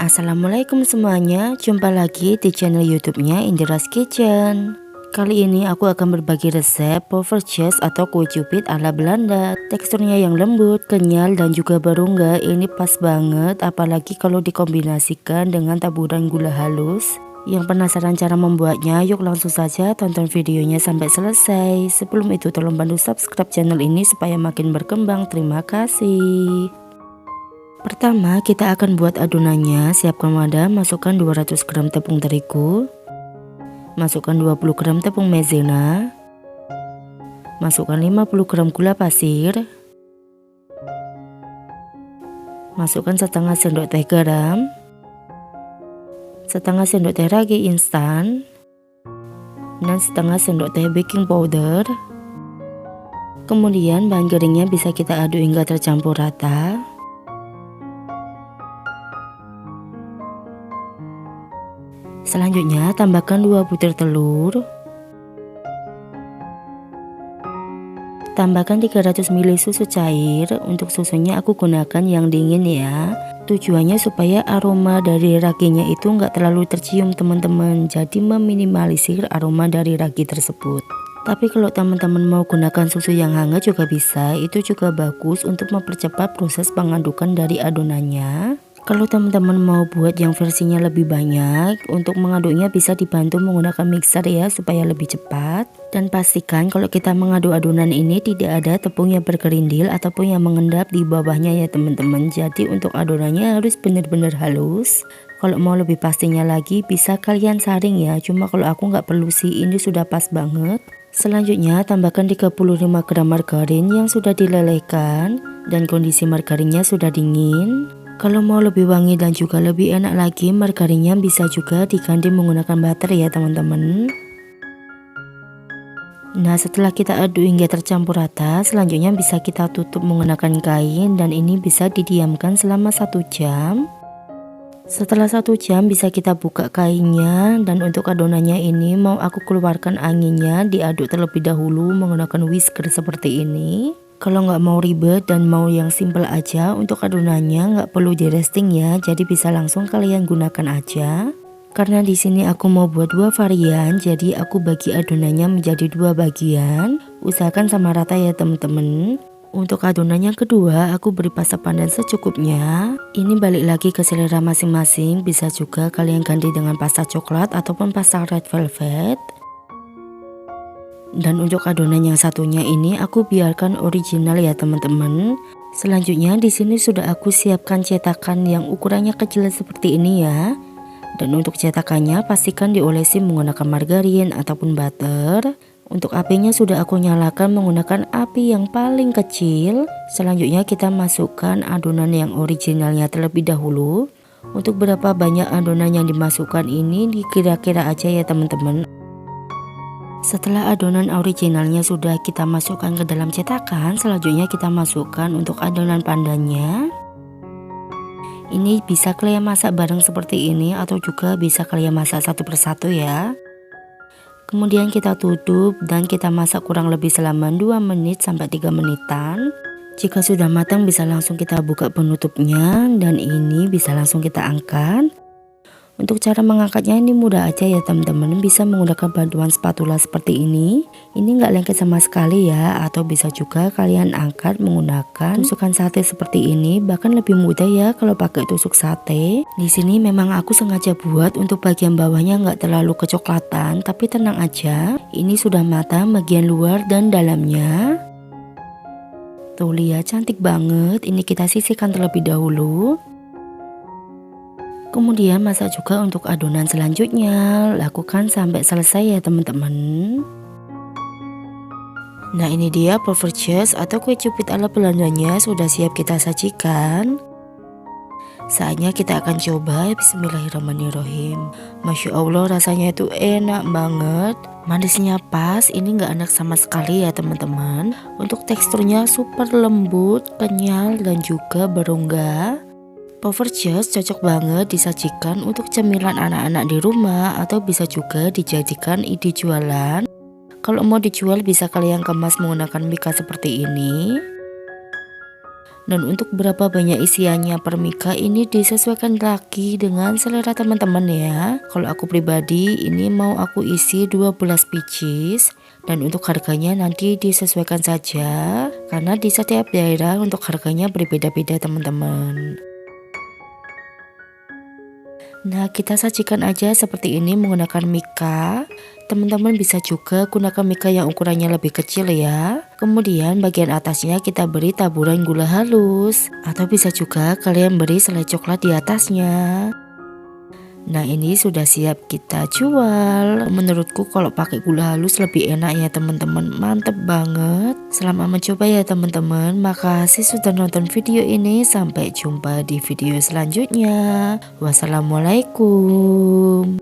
Assalamualaikum semuanya, jumpa lagi di channel YouTube-nya Indira's Kitchen. Kali ini aku akan berbagi resep poffertjes atau kue cupit ala Belanda. Teksturnya yang lembut, kenyal dan juga berongga. Ini pas banget apalagi kalau dikombinasikan dengan taburan gula halus. Yang penasaran cara membuatnya? Yuk langsung saja tonton videonya sampai selesai. Sebelum itu tolong bantu subscribe channel ini supaya makin berkembang. Terima kasih. Pertama kita akan buat adonannya. Siapkan wadah, masukkan 200 gram tepung terigu, masukkan 20 gram tepung maizena, masukkan 50 gram gula pasir, masukkan setengah sendok teh garam, setengah sendok teh ragi instan, dan setengah sendok teh baking powder. Kemudian bahan keringnya bisa kita aduk hingga tercampur rata. Selanjutnya tambahkan 2 butir telur, tambahkan 300 ml susu cair. Untuk susunya aku gunakan yang dingin ya. Tujuannya supaya aroma dari raginya itu enggak terlalu tercium teman-teman, jadi meminimalisir aroma dari ragi tersebut. Tapi kalau teman-teman mau gunakan susu yang hangat juga bisa, itu juga bagus untuk mempercepat proses pengadukan dari adonannya. Kalau teman-teman mau buat yang versinya lebih banyak, untuk mengaduknya bisa dibantu menggunakan mixer ya supaya lebih cepat. Dan pastikan kalau kita mengaduk adonan ini tidak ada tepung yang bergerindil ataupun yang mengendap di bawahnya ya teman-teman. Jadi untuk adonannya harus benar-benar halus. Kalau mau lebih pastinya lagi bisa kalian saring ya, cuma kalau aku nggak perlu sih, ini sudah pas banget. Selanjutnya tambahkan 35 gram margarin yang sudah dilelehkan dan kondisi margarinnya sudah dingin. Kalau mau lebih wangi dan juga lebih enak lagi, margarinnya bisa juga diganti menggunakan butter ya teman-teman. Nah setelah kita aduk hingga tercampur rata, selanjutnya bisa kita tutup menggunakan kain dan ini bisa didiamkan selama 1 jam. Setelah 1 jam bisa kita buka kainnya, dan untuk adonannya ini mau aku keluarkan anginnya, diaduk terlebih dahulu menggunakan whisker seperti ini. Kalau nggak mau ribet dan mau yang simple aja, untuk adonannya nggak perlu di resting ya, jadi bisa langsung kalian gunakan aja. Karena di sini aku mau buat 2 varian, jadi aku bagi adonannya menjadi 2 bagian. Usahakan sama rata ya teman-teman. Untuk adonan yang kedua aku beri pasta pandan secukupnya. Ini balik lagi ke selera masing-masing, bisa juga kalian ganti dengan pasta coklat ataupun pasta red velvet. Dan untuk adonan yang satunya ini aku biarkan original ya teman-teman. Selanjutnya di sini sudah aku siapkan cetakan yang ukurannya kecil seperti ini ya. Dan untuk cetakannya pastikan diolesi menggunakan margarin ataupun butter. Untuk apinya sudah aku nyalakan menggunakan api yang paling kecil. Selanjutnya kita masukkan adonan yang originalnya terlebih dahulu. Untuk berapa banyak adonan yang dimasukkan ini dikira-kira aja ya teman-teman. Setelah adonan originalnya sudah kita masukkan ke dalam cetakan, selanjutnya kita masukkan untuk adonan pandannya. Ini bisa kalian masak bareng seperti ini atau juga bisa kalian masak satu persatu ya. Kemudian kita tutup dan kita masak kurang lebih selama 2 menit sampai 3 menitan. Jika sudah matang bisa langsung kita buka penutupnya dan ini bisa langsung kita angkat. Untuk cara mengangkatnya ini mudah aja ya teman-teman, bisa menggunakan bantuan spatula seperti ini. Ini nggak lengket sama sekali ya, atau bisa juga kalian angkat menggunakan tusukan sate seperti ini, bahkan lebih mudah ya kalau pakai tusuk sate. Di sini memang aku sengaja buat untuk bagian bawahnya nggak terlalu kecoklatan, tapi tenang aja, ini sudah matang bagian luar dan dalamnya. Tuh lihat cantik banget, ini kita sisihkan terlebih dahulu. Kemudian masak juga untuk adonan selanjutnya, lakukan sampai selesai ya teman-teman. Nah ini dia poffertjes atau kue cupit ala Belandanya sudah siap kita sajikan. Saatnya kita akan coba. Bismillahirrahmanirrahim. Masya Allah rasanya itu enak banget, manisnya pas, ini nggak enak sama sekali ya teman-teman. Untuk teksturnya super lembut, kenyal dan juga berongga. Poffertjes cocok banget disajikan untuk cemilan anak-anak di rumah atau bisa juga dijadikan ide jualan. Kalau mau dijual bisa kalian kemas menggunakan mika seperti ini. Dan untuk berapa banyak isiannya per mika ini disesuaikan lagi dengan selera teman-teman ya. Kalau aku pribadi ini mau aku isi 12 pieces. Dan untuk harganya nanti disesuaikan saja karena di setiap daerah untuk harganya berbeda-beda teman-teman. Nah, kita sajikan aja seperti ini menggunakan mika. Teman-teman bisa juga gunakan mika yang ukurannya lebih kecil ya. Kemudian bagian atasnya kita beri taburan gula halus. Atau bisa juga kalian beri selai coklat di atasnya. Nah, ini sudah siap kita jual. Menurutku kalau pakai gula halus lebih enak ya teman-teman. Mantep banget. Selamat mencoba ya teman-teman. Makasih sudah nonton video ini. Sampai jumpa di video selanjutnya. Wassalamualaikum.